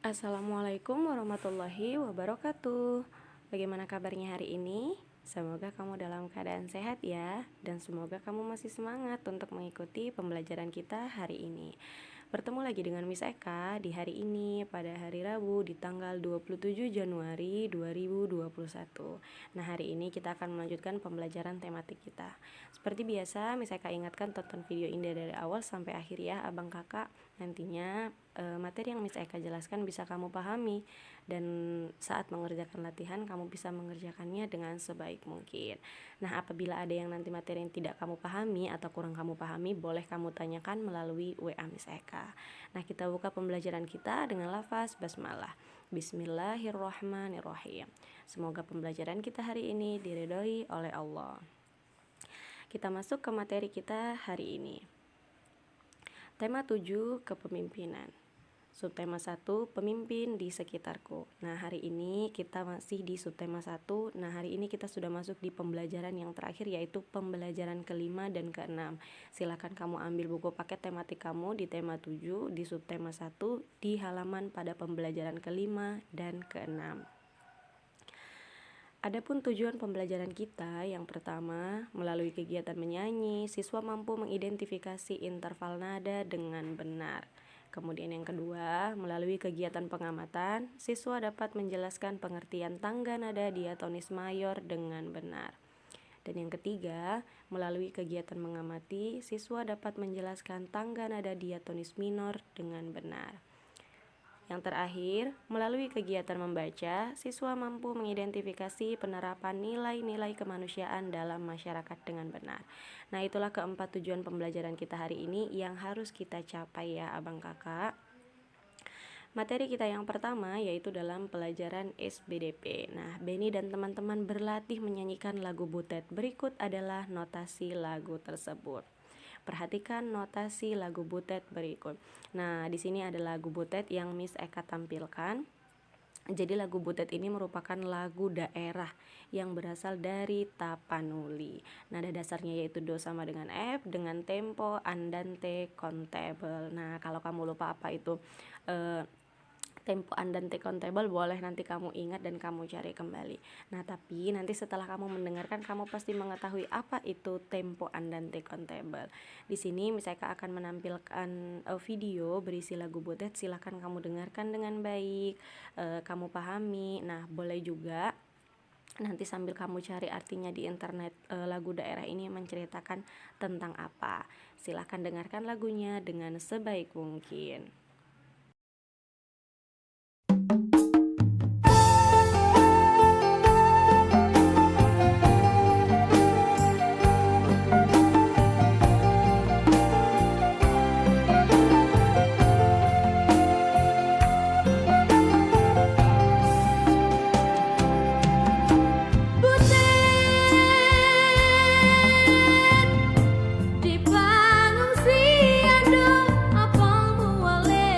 Assalamualaikum warahmatullahi wabarakatuh. Bagaimana kabarnya hari ini? Semoga kamu dalam keadaan sehat ya, dan semoga kamu masih semangat untuk mengikuti pembelajaran kita hari ini. Bertemu lagi dengan Miss Eka di hari ini pada hari Rabu di tanggal 27 Januari 2021. Nah, hari ini kita akan melanjutkan pembelajaran tematik kita. Seperti biasa, Miss Eka ingatkan tonton video ini dari awal sampai akhir ya, abang kakak. Nantinya materi yang Miss Eka jelaskan bisa kamu pahami, dan saat mengerjakan latihan kamu bisa mengerjakannya dengan sebaik mungkin. Nah, apabila ada yang nanti materi yang tidak kamu pahami atau kurang kamu pahami, boleh kamu tanyakan melalui WA Miss Eka. Nah, kita buka pembelajaran kita dengan lafaz basmalah. Bismillahirrahmanirrahim. Semoga pembelajaran kita hari ini diridhoi oleh Allah. Kita masuk ke materi kita hari ini. Tema 7, kepemimpinan. Subtema 1, pemimpin di sekitarku. Nah, hari ini kita masih di subtema 1. Nah, hari ini kita sudah masuk di pembelajaran yang terakhir, yaitu pembelajaran kelima dan keenam. Silakan kamu ambil buku paket tematik kamu di tema 7 di subtema 1 di halaman pada pembelajaran kelima dan keenam. Adapun tujuan pembelajaran kita, yang pertama, melalui kegiatan menyanyi, siswa mampu mengidentifikasi interval nada dengan benar. Kemudian yang kedua, melalui kegiatan pengamatan, siswa dapat menjelaskan pengertian tangga nada diatonis mayor dengan benar. Dan yang ketiga, melalui kegiatan mengamati, siswa dapat menjelaskan tangga nada diatonis minor dengan benar. Yang terakhir, melalui kegiatan membaca, siswa mampu mengidentifikasi penerapan nilai-nilai kemanusiaan dalam masyarakat dengan benar. Nah, itulah keempat tujuan pembelajaran kita hari ini yang harus kita capai ya abang kakak. Materi kita yang pertama yaitu dalam pelajaran SBDP. Nah, Beni dan teman-teman berlatih menyanyikan lagu Butet. Berikut adalah notasi lagu tersebut. Perhatikan notasi lagu Butet berikut. Nah, di sini ada lagu Butet yang Miss Eka tampilkan. Jadi lagu Butet ini merupakan lagu daerah yang berasal dari Tapanuli. Nada dasarnya yaitu do sama dengan F dengan tempo andante contable. Nah, kalau kamu lupa apa itu tempo andante contable, boleh nanti kamu ingat dan kamu cari kembali. Nah, tapi nanti setelah kamu mendengarkan, kamu pasti mengetahui apa itu tempo andante contable. Di sini Miss Eka akan menampilkan video berisi lagu Butet. Silahkan kamu dengarkan dengan baik, kamu pahami. Nah, boleh juga nanti sambil kamu cari artinya di internet, lagu daerah ini menceritakan tentang apa. Silahkan dengarkan lagunya dengan sebaik mungkin. Di pengungsian dong, apa muale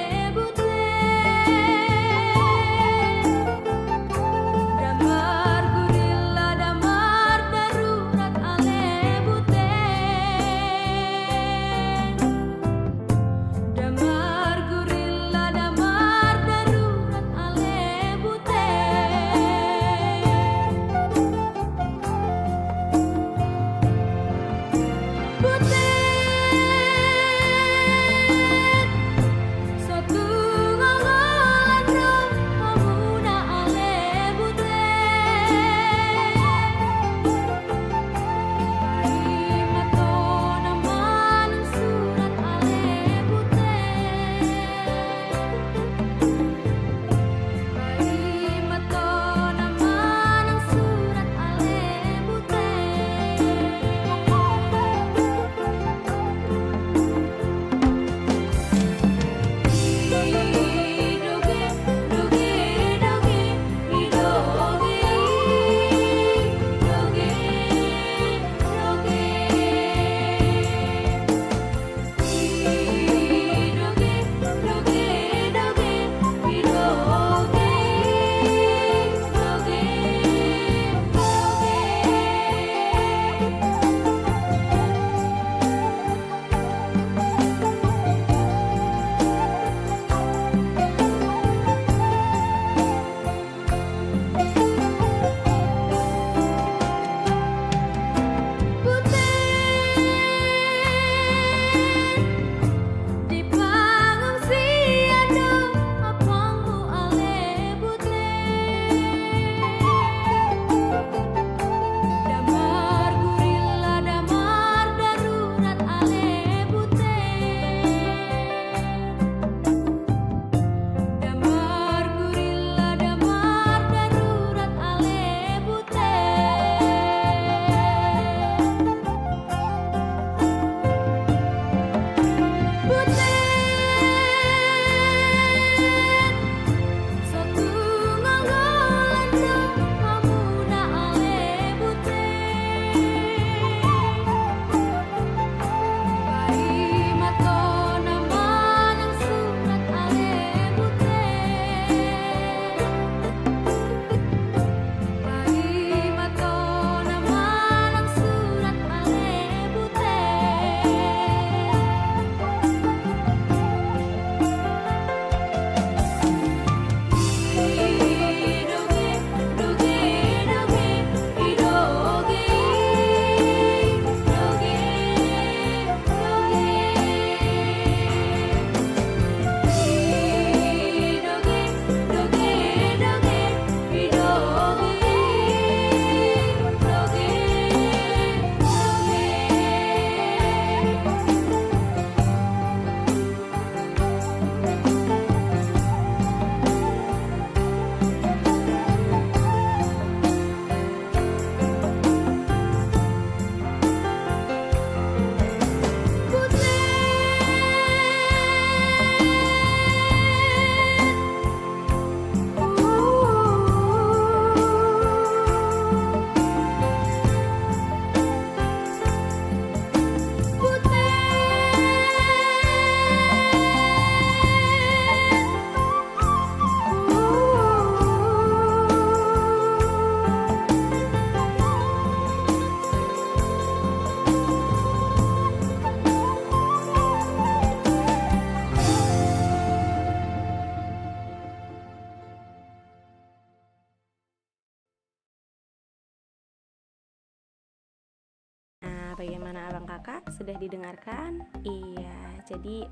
Nah, abang kakak sudah didengarkan? Iya, jadi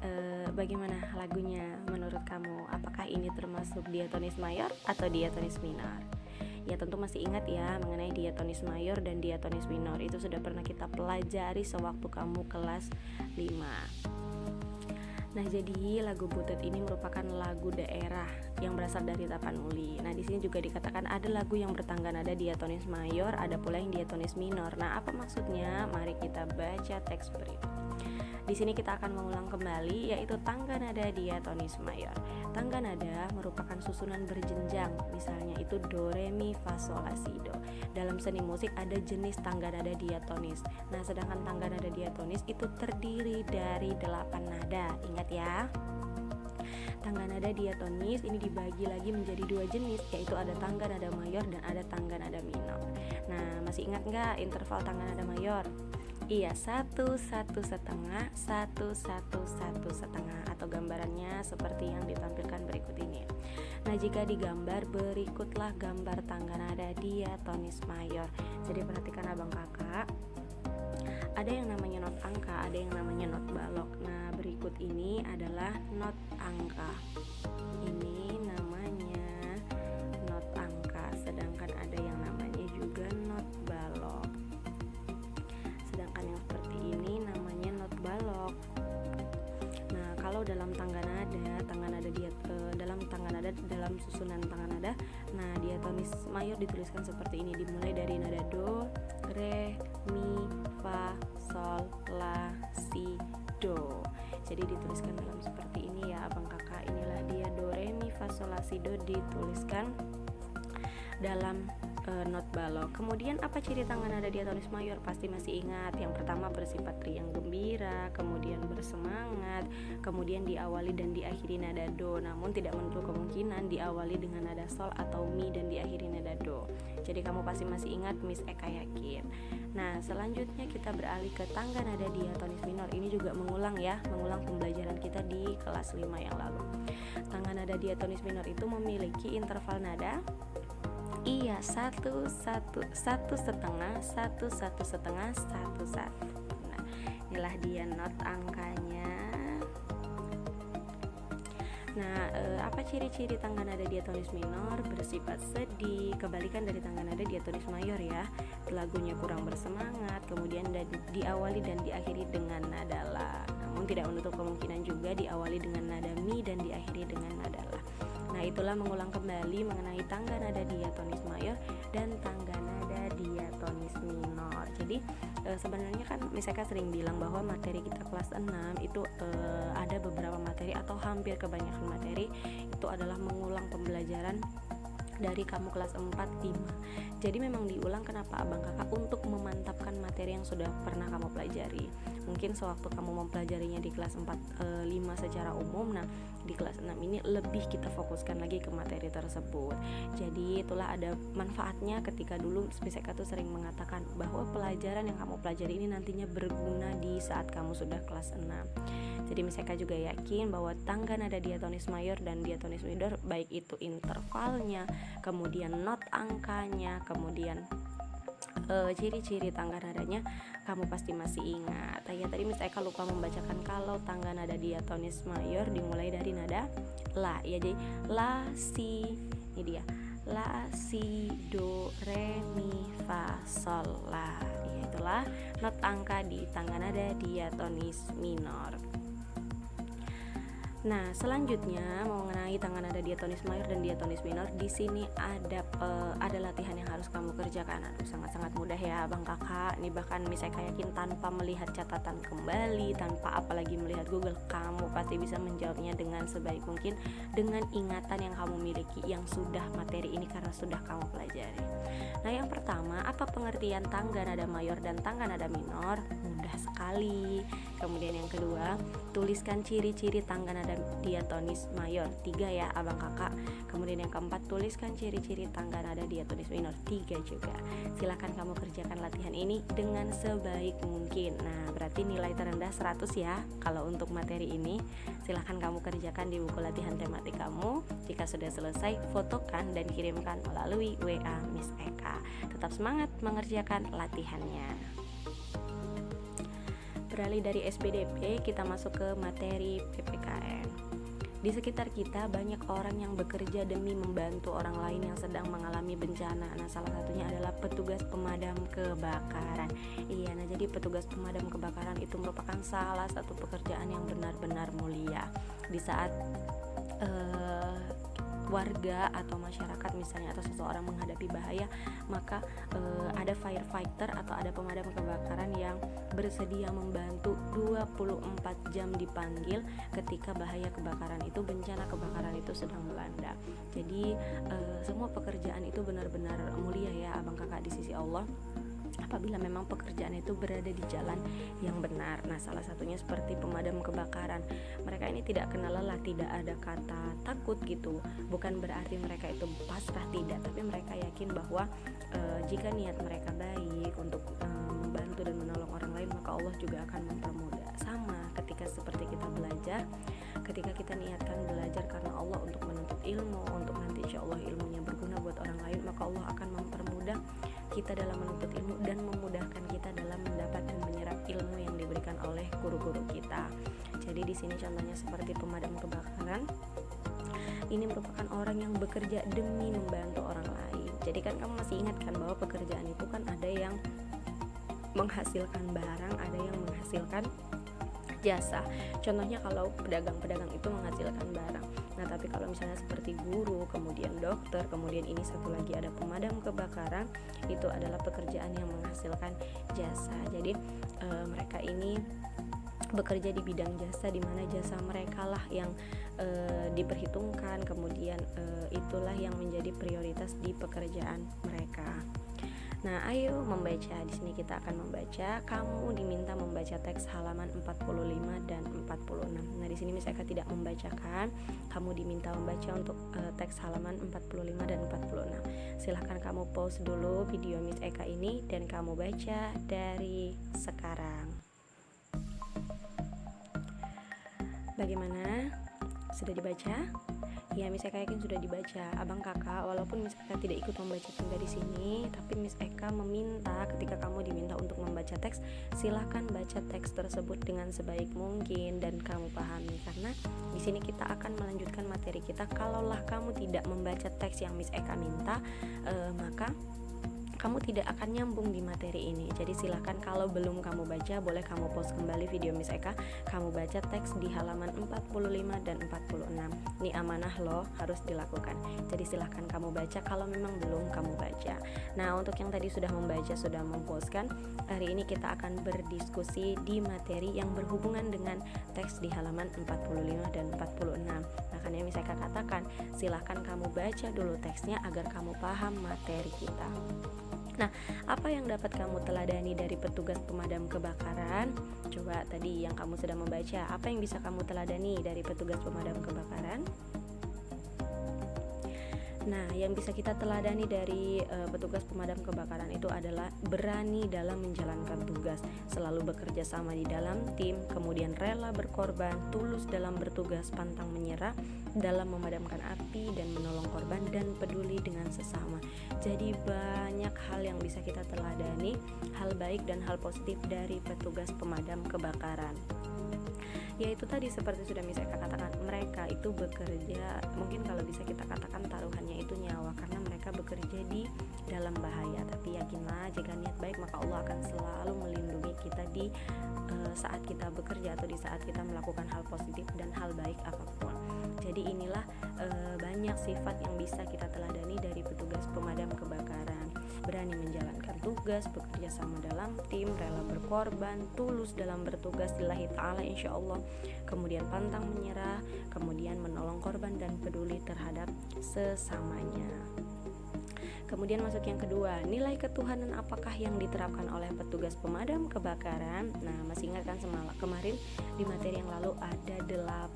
bagaimana lagunya menurut kamu? Apakah ini termasuk diatonis mayor atau diatonis minor? Ya tentu masih ingat ya mengenai diatonis mayor dan diatonis minor. Itu sudah pernah kita pelajari sewaktu kamu kelas 5. Nah, jadi lagu Butet ini merupakan lagu daerah yang berasal dari Tapanuli. Nah, di sini juga dikatakan ada lagu yang bertangga nada diatonis mayor, ada pula yang diatonis minor. Nah, apa maksudnya? Mari kita baca teks berikut. Di sini kita akan mengulang kembali, yaitu tangga nada diatonis mayor. Tangga nada merupakan susunan berjenjang, misalnya itu do, re, mi, fa, sol, la, si, do. Dalam seni musik ada jenis tangga nada diatonis. Nah, sedangkan tangga nada diatonis itu terdiri dari 8 nada. Ingat ya. Tangga nada diatonis ini dibagi lagi menjadi 2 jenis, yaitu ada tangga nada mayor dan ada tangga nada minor. Nah, masih ingat nggak interval tangga nada mayor? Iya, 1, 1 setengah, 1, 1, 1 setengah, atau gambarannya seperti yang ditampilkan berikut ini. Nah, jika digambar, berikutlah gambar tangga nada diatonis mayor. Jadi perhatikan abang kakak, ada yang namanya not angka, ada yang namanya not balok. Nah, berikut ini adalah not angka. Ini namanya not angka, sedangkan ada yang namanya juga not balok. Sedangkan yang seperti ini namanya not balok. Nah, kalau dalam tangga nada dalam susunan tangga nada, nah diatonis mayor dituliskan seperti ini, dimulai dari nada do, re, mi, fa, sol, la, si, do. Jadi dituliskan dalam seperti ini ya abang kakak. Inilah dia do, re, mi, fa, sol, la, si, do dituliskan dalam not balok. Kemudian apa ciri tangga nada diatonis mayor? Pasti masih ingat. Yang pertama bersifat riang gembira, kemudian bersemangat, kemudian diawali dan diakhiri nada do. Namun tidak menutup kemungkinan diawali dengan nada sol atau mi dan diakhiri nada do. Jadi kamu pasti masih ingat, Miss Eka yakin. Nah, selanjutnya kita beralih ke tangga nada diatonis minor. Ini juga mengulang pembelajaran kita di kelas 5 yang lalu. Tangga nada diatonis minor itu memiliki interval nada. Iya, 1, 1, 1 setengah, 1, 1 setengah, 1, 1. Nah, inilah dia not angkanya. Nah, apa ciri-ciri tangga nada diatonis minor? Bersifat sedih, kebalikan dari tangga nada diatonis mayor ya. Lagunya kurang bersemangat, kemudian diawali dan diakhiri dengan nada la. Namun tidak menutup kemungkinan juga diawali dengan nada mi dan diakhiri dengan nada la. Nah, itulah mengulang kembali mengenai tangga nada diatonis mayor dan tangga nada diatonis minor. Jadi sebenarnya kan Miss Eka sering bilang bahwa materi kita kelas 6 itu ada beberapa materi atau hampir kebanyakan materi itu adalah mengulang pembelajaran dari kamu kelas 4, 5. Jadi memang diulang kenapa abang kakak? Untuk memantapkan materi yang sudah pernah kamu pelajari. Mungkin sewaktu kamu mempelajarinya di kelas 4, 5 secara umum, nah di kelas 6 ini lebih kita fokuskan lagi ke materi tersebut. Jadi itulah ada manfaatnya ketika dulu Miss Eka tuh sering mengatakan bahwa pelajaran yang kamu pelajari ini nantinya berguna di saat kamu sudah kelas 6. Jadi Miss Eka juga yakin bahwa tangga nada diatonis mayor dan diatonis minor, baik itu intervalnya, kemudian not angkanya, kemudian ciri-ciri tangga nadanya kamu pasti masih ingat. Ya, tadi Miss Eka lupa membacakan kalau tangga nada diatonis mayor dimulai dari nada la. Ya, jadi la, si, ini dia. La, si, do, re, mi, fa, sol, la. Ya, itulah not angka di tangga nada diatonis minor. Nah, selanjutnya mengenai tangga nada diatonis mayor dan diatonis minor, di sini ada latihan yang harus kamu kerjakan. Aduh, sangat-sangat mudah ya abang kakak. Ini bahkan Miss Eka yakin tanpa melihat catatan kembali, tanpa apalagi melihat Google, kamu pasti bisa menjawabnya dengan sebaik mungkin dengan ingatan yang kamu miliki yang sudah materi ini karena sudah kamu pelajari. Nah, yang pertama, apa pengertian tangga nada mayor dan tangga nada minor? Mudah sekali. Kemudian yang kedua, tuliskan ciri-ciri tangga nada diatonis mayor, 3 ya abang kakak. Kemudian yang keempat, tuliskan ciri-ciri tangga nada diatonis minor, 3 juga. Silahkan kamu kerjakan latihan ini dengan sebaik mungkin. Nah, berarti nilai terendah 100 ya kalau untuk materi ini. Silahkan kamu kerjakan di buku latihan tematik kamu. Jika sudah selesai, fotokan dan kirimkan melalui WA Miss Eka. Tetap semangat mengerjakan latihannya. beralih dari SBDP, kita masuk ke materi PPKN. Di sekitar kita banyak orang yang bekerja demi membantu orang lain yang sedang mengalami bencana. Nah, salah satunya adalah petugas pemadam kebakaran. Iya, nah jadi petugas pemadam kebakaran itu merupakan salah satu pekerjaan yang benar-benar mulia. Di saat warga atau masyarakat misalnya atau seseorang menghadapi bahaya, maka ada firefighter atau ada pemadam kebakaran yang bersedia membantu 24 jam dipanggil ketika bahaya kebakaran itu, bencana kebakaran itu sedang melanda. Jadi semua pekerjaan itu benar-benar mulia ya abang kakak di sisi Allah, apabila memang pekerjaan itu berada di jalan yang benar. Nah, salah satunya seperti pemadam kebakaran. Mereka ini tidak kenal lelah, tidak ada kata takut gitu. Bukan berarti mereka itu pasrah, tidak, tapi mereka yakin bahwa jika niat mereka baik untuk membantu dan menolong orang lain, maka Allah juga akan mempermudah. Sama ketika seperti kita belajar, ketika kita niatkan belajar karena Allah untuk menuntut ilmu, untuk nanti insya Allah ilmunya berguna buat orang lain, maka Allah akan mempermudah kita dalam menuntut ilmu dan memudahkan kita dalam mendapat dan menyerap ilmu yang diberikan oleh guru-guru kita. Jadi di sini contohnya seperti pemadam kebakaran. Ini merupakan orang yang bekerja demi membantu orang lain. Jadi kan kamu masih ingat kan bahwa pekerjaan itu kan ada yang menghasilkan barang, ada yang menghasilkan jasa. Contohnya kalau pedagang-pedagang itu menghasilkan barang. Nah, tapi kalau misalnya seperti guru, kemudian dokter, kemudian ini satu lagi ada pemadam kebakaran, itu adalah pekerjaan yang menghasilkan jasa. Jadi mereka ini bekerja di bidang jasa, di mana jasa mereka lah yang diperhitungkan, kemudian itulah yang menjadi prioritas di pekerjaan mereka. Nah, ayo membaca. Di sini kita akan membaca. Kamu diminta membaca teks halaman 45 dan 46. Nah, di sini Miss Eka tidak membacakan. Kamu diminta membaca untuk teks halaman 45 dan 46. Silahkan kamu pause dulu video Miss Eka ini dan kamu baca dari sekarang. Bagaimana? Sudah dibaca? Ya, Miss Eka yakin sudah dibaca. Abang kakak, walaupun Miss Eka tidak ikut membacakan dari sini, tapi Miss Eka meminta ketika kamu diminta untuk membaca teks, silahkan baca teks tersebut dengan sebaik mungkin dan kamu pahami. Karena di sini kita akan melanjutkan materi kita. Kalaulah kamu tidak membaca teks yang Miss Eka minta, maka kamu tidak akan nyambung di materi ini. Jadi silahkan kalau belum kamu baca, boleh kamu pause kembali video Miss Eka, kamu baca teks di halaman 45 dan 46. Ini amanah loh, harus dilakukan. Jadi silahkan kamu baca kalau memang belum kamu baca. Nah, untuk yang tadi sudah membaca, sudah memposkan, hari ini kita akan berdiskusi di materi yang berhubungan dengan teks di halaman 45 dan 46. Makanya Miss Eka katakan, silahkan kamu baca dulu teksnya agar kamu paham materi kita. Nah, apa yang dapat kamu teladani dari petugas pemadam kebakaran? Coba tadi yang kamu sudah membaca, apa yang bisa kamu teladani dari petugas pemadam kebakaran? Nah, yang bisa kita teladani dari petugas pemadam kebakaran itu adalah berani dalam menjalankan tugas, selalu bekerja sama di dalam tim, kemudian rela berkorban, tulus dalam bertugas, pantang menyerah dalam memadamkan api dan menolong korban, dan peduli dengan sesama. Jadi banyak hal yang bisa kita teladani, hal baik dan hal positif dari petugas pemadam kebakaran. Yaitu tadi seperti sudah Miss Eka katakan, mereka itu bekerja, mungkin kalau bisa kita katakan taruhannya itu nyawa, karena mereka bekerja di dalam bahaya. Tapi yakinlah, jika niat baik maka Allah akan selalu melindungi kita di saat kita bekerja atau di saat kita melakukan hal positif dan hal baik apapun. Jadi inilah banyak sifat yang bisa kita teladani dari petugas pemadam kebakaran. Berani menjalankan tugas, bekerja sama dalam tim, rela berkorban, tulus dalam bertugas lillahi ta'ala insyaallah, kemudian pantang menyerah, kemudian menolong korban dan peduli terhadap sesamanya. Kemudian masuk yang kedua, nilai ketuhanan apakah yang diterapkan oleh petugas pemadam kebakaran? Nah, masih ingat kan kemarin di materi yang lalu ada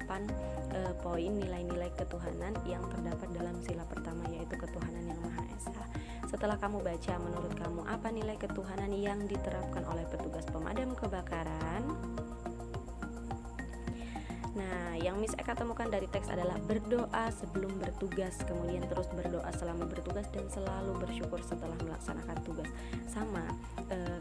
8 poin nilai-nilai ketuhanan yang terdapat dalam sila pertama, yaitu ketuhanan yang Maha Esa. Setelah kamu baca, menurut kamu apa nilai ketuhanan yang diterapkan oleh petugas pemadam kebakaran? Nah, yang Miss Eka temukan dari teks adalah berdoa sebelum bertugas, kemudian terus berdoa selama bertugas, dan selalu bersyukur setelah melaksanakan tugas. Sama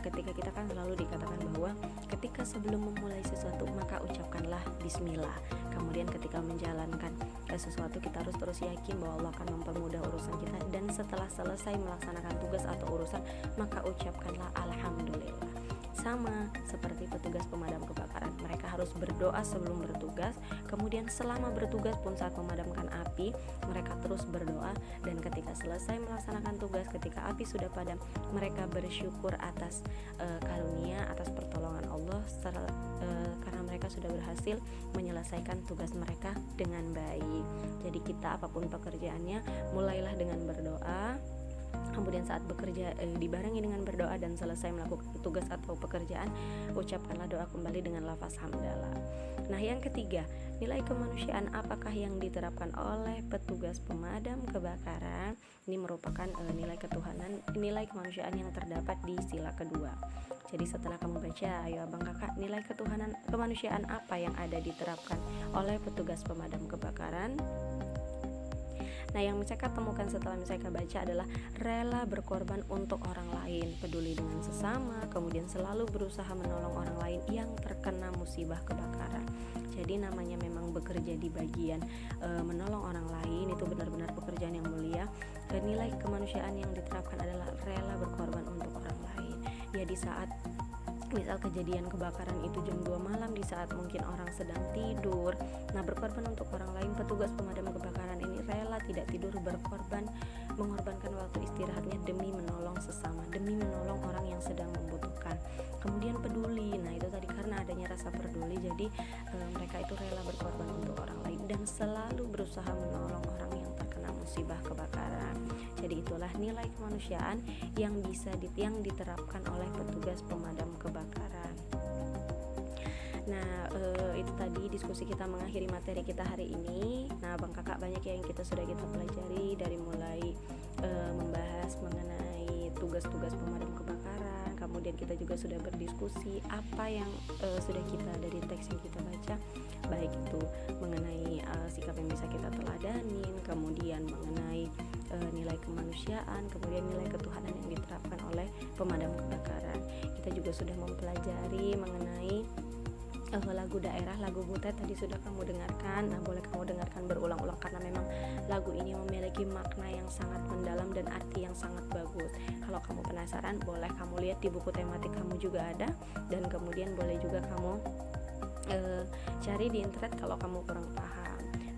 ketika kita kan selalu dikatakan bahwa ketika sebelum memulai sesuatu maka ucapkanlah bismillah. Kemudian ketika menjalankan sesuatu kita harus terus yakin bahwa Allah akan mempermudah urusan kita, dan setelah selesai melaksanakan tugas atau urusan maka ucapkanlah alhamdulillah. Sama seperti petugas pemadam kebakaran, mereka harus berdoa sebelum bertugas, kemudian selama bertugas pun saat memadamkan api mereka terus berdoa, dan ketika selesai melaksanakan tugas, ketika api sudah padam, mereka bersyukur atas karunia, atas pertolongan Allah karena mereka sudah berhasil menyelesaikan tugas mereka dengan baik. Jadi kita apapun pekerjaannya, mulailah dengan berdoa. Kemudian saat bekerja dibarengi dengan berdoa, dan selesai melakukan tugas atau pekerjaan ucapkanlah doa kembali dengan lafaz hamdalah. Nah, yang ketiga, nilai kemanusiaan apakah yang diterapkan oleh petugas pemadam kebakaran? Ini merupakan nilai ketuhanan, nilai kemanusiaan yang terdapat di sila kedua. Jadi setelah kamu baca, ayo abang kakak, nilai ketuhanan kemanusiaan apa yang ada diterapkan oleh petugas pemadam kebakaran? Nah, yang Miss Eka temukan setelah Miss Eka baca adalah rela berkorban untuk orang lain, peduli dengan sesama, kemudian selalu berusaha menolong orang lain yang terkena musibah kebakaran. Jadi namanya memang bekerja di bagian menolong orang lain, itu benar-benar pekerjaan yang mulia. Nilai kemanusiaan yang diterapkan adalah rela berkorban untuk orang lain. Ya, di saat misal kejadian kebakaran itu jam 2 malam, di saat mungkin orang sedang tidur, nah berkorban untuk orang lain, petugas pemadam kebakaran ini rela tidak tidur, berkorban, mengorbankan waktu istirahatnya demi menolong sesama, demi menolong orang yang sedang membutuhkan. Kemudian peduli, nah itu tadi karena adanya rasa peduli, jadi mereka itu rela berkorban untuk orang lain dan selalu berusaha menolong orang yang terkena musibah kebakaran. Jadi itulah nilai kemanusiaan yang diterapkan oleh petugas pemadam kebakaran. Nah, itu tadi diskusi kita mengakhiri materi kita hari ini. Nah, Bang Kakak, banyak yang sudah kita pelajari, dari mulai membahas mengenai tugas-tugas pemadam kebakaran. Kemudian kita juga sudah berdiskusi apa yang sudah kita dari teks yang kita baca, baik itu mengenai sikap yang bisa kita teladanin, kemudian mengenai nilai kemanusiaan, kemudian nilai ketuhanan yang diterapkan oleh pemadam kebakaran. Kita juga sudah mempelajari mengenai lagu daerah, lagu Butet tadi sudah kamu dengarkan. Nah, boleh kamu dengarkan berulang-ulang karena memang lagu ini memiliki makna yang sangat mendalam dan arti yang sangat bagus. Kalau kamu penasaran, boleh kamu lihat di buku tematik kamu juga ada, dan kemudian boleh juga kamu cari di internet kalau kamu kurang paham.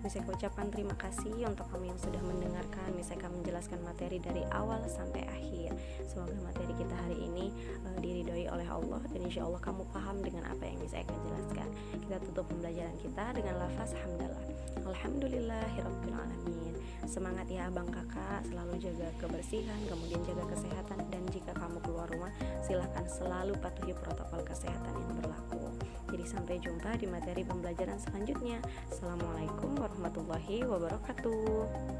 Miss Eka ucapkan terima kasih untuk kamu yang sudah mendengarkan Miss Eka menjelaskan materi dari awal sampai akhir. Semoga materi kita hari ini diridhoi oleh Allah, dan insya Allah kamu paham dengan apa yang Miss Eka jelaskan. Kita tutup pembelajaran kita dengan lafaz hamdalah. Alhamdulillahirabbil alamin. Semangat ya abang kakak, selalu jaga kebersihan, kemudian jaga kesehatan, dan jika kamu keluar rumah silahkan selalu patuhi protokol kesehatan yang berlaku. Jadi sampai jumpa di materi pembelajaran selanjutnya. Assalamualaikum warahmatullahi wabarakatuh.